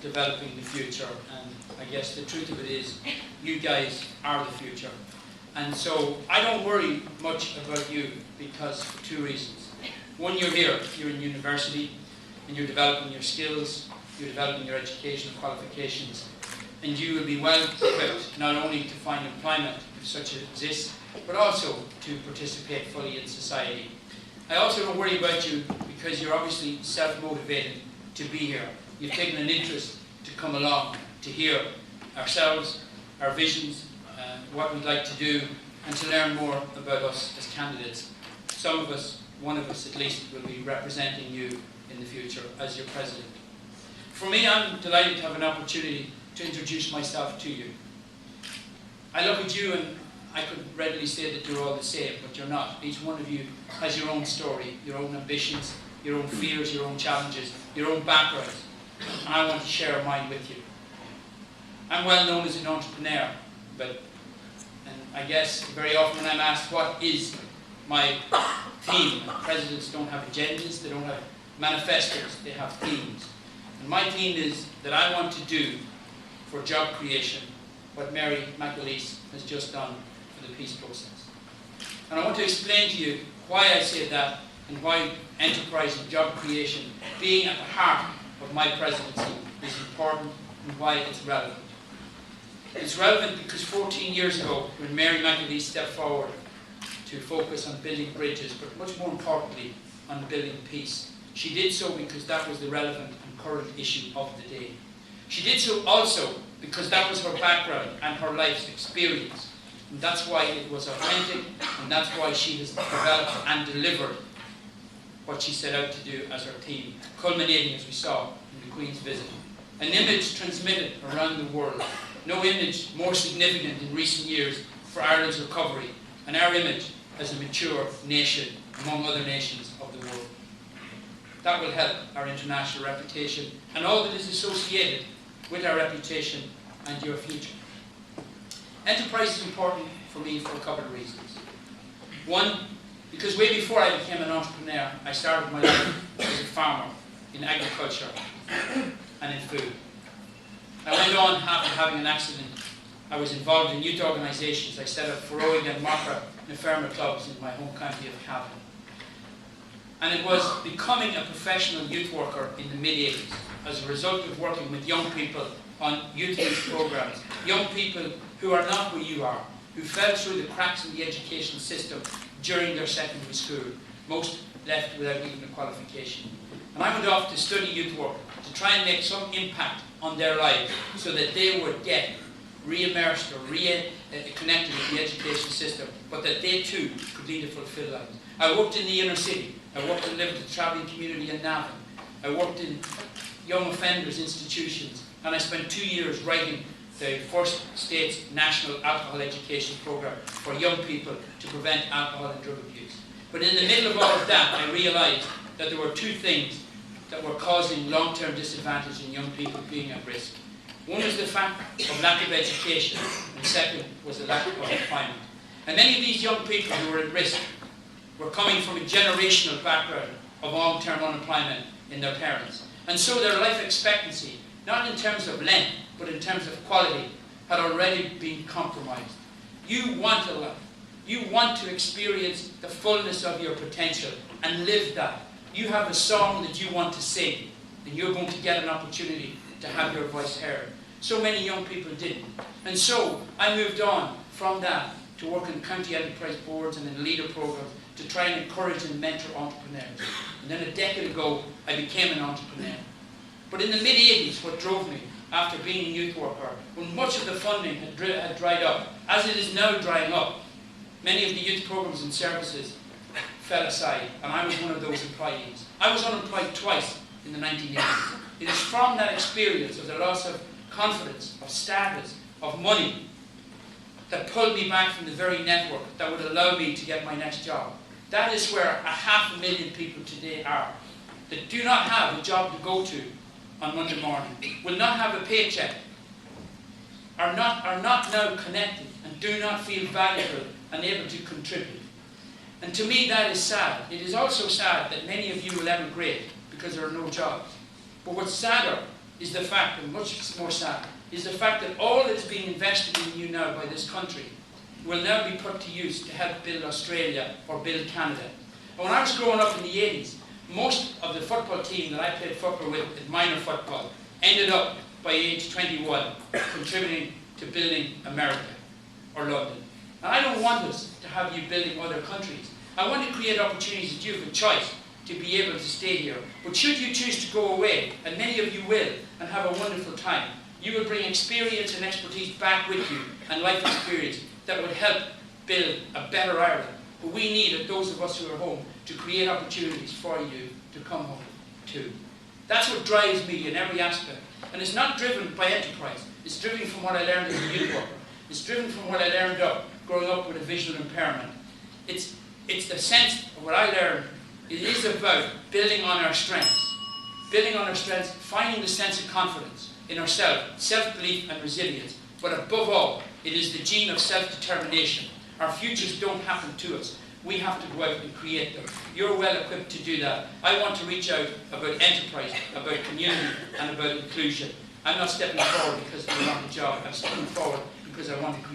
developing the future. And I guess the truth of it is, you guys are the future. And so I don't worry much about you because for two reasons. One, you're here, you're in university, and you're developing your skills, you're developing your educational qualifications, and you will be well equipped not only to find employment if such exists, but also to participate fully in society. I also don't worry about you because you're obviously self-motivated to be here. You've taken an interest to come along to hear ourselves, our visions, what we'd like to do, and to learn more about us as candidates. Some of us, one of us at least, will be representing you in the future as your president. For me, I'm delighted to have an opportunity to introduce myself to you. I look at you and I could readily say that you're all the same, but you're not. Each one of you has your own story, your own ambitions, your own fears, your own challenges, your own backgrounds, and I want to share mine with you. I'm well known as an entrepreneur, but I guess very often when I'm asked what is my theme, presidents don't have agendas, they don't have manifestos, they have themes. And my theme is that I want to do for job creation what Mary McAleese has just done for the peace process. And I want to explain to you why I say that and why enterprise and job creation being at the heart of my presidency is important and why it's relevant. It's relevant because 14 years ago, when Mary McAleese stepped forward to focus on building bridges, but much more importantly, on building peace, she did so because that was the relevant and current issue of the day. She did so also because that was her background and her life's experience. And that's why it was authentic, and that's why she has developed and delivered what she set out to do as her theme, culminating, as we saw, in the Queen's visit. An image transmitted around the world. No image more significant in recent years for Ireland's recovery, and our image as a mature nation among other nations of the world. That will help our international reputation and all that is associated with our reputation and your future. Enterprise is important for me for a couple of reasons. One, because way before I became an entrepreneur, I started my life as a farmer in agriculture and in food. I went on after having an accident. I was involved in youth organisations. I set up Feroig and Mocha Neferma clubs in my home county of Cavan. And it was becoming a professional youth worker in the mid-80s as a result of working with young people on youth programs, young people who are not where you are, who fell through the cracks in the education system during their secondary school, most left without even a qualification. And I went off to study youth work to try and make some impact on their lives so that they would get re-immersed or re-connected with the education system, but that they too could lead a fulfilled life. I worked in the inner city. I worked and lived in the travelling community in Navan. I worked in young offenders institutions, and I spent 2 years writing the first state's national alcohol education program for young people to prevent alcohol and drug abuse. But in the middle of all of that, I realised that there were two things that were causing long-term disadvantage in young people being at risk. One was the fact of lack of education, and the second was the lack of employment. And many of these young people who were at risk were coming from a generational background of long-term unemployment in their parents. And so their life expectancy, not in terms of length, but in terms of quality, had already been compromised. You want a life. You want to experience the fullness of your potential and live that. You have a song that you want to sing, and you're going to get an opportunity to have your voice heard. So many young people didn't. And so I moved on from that to work in county enterprise boards and in leader programs to try and encourage and mentor entrepreneurs. And then a decade ago, I became an entrepreneur. But in the mid-80s, what drove me, after being a youth worker, when much of the funding had dried up, as it is now drying up, many of the youth programs and services fell aside, and I was one of those employees. I was unemployed twice in the 1980s. It is from that experience of the loss of confidence, of status, of money, that pulled me back from the very network that would allow me to get my next job. That is where 500,000 people today are, that do not have a job to go to on Monday morning, will not have a paycheck, are not now connected and do not feel valuable and able to contribute. And to me that is sad. It is also sad that many of you will emigrate because there are no jobs. But what's sadder is the fact, and much more sad, is the fact that all that's being invested in you now by this country will now be put to use to help build Australia or build Canada. And when I was growing up in the 80s, most of the football team that I played football with at minor football ended up by age 21 contributing to building America or London. And I don't want us to have you building other countries. I want to create opportunities that you have a choice to be able to stay here. But should you choose to go away, and many of you will, and have a wonderful time, you will bring experience and expertise back with you, and life experience that would help build a better Ireland. But we need, those of us who are home, to create opportunities for you to come home to. That's what drives me in every aspect. And it's not driven by enterprise. It's driven from what I learned as a youth worker. It's driven from what I learned growing up with a visual impairment. It's the sense of what I learned. It is about building on our strengths. Building on our strengths, finding the sense of confidence in ourselves, self-belief and resilience. But above all, it is the gene of self-determination. Our futures don't happen to us. We have to go out and create them. You're well equipped to do that. I want to reach out about enterprise, about community and about inclusion. I'm not stepping forward because I want a job. I'm stepping forward because I want to create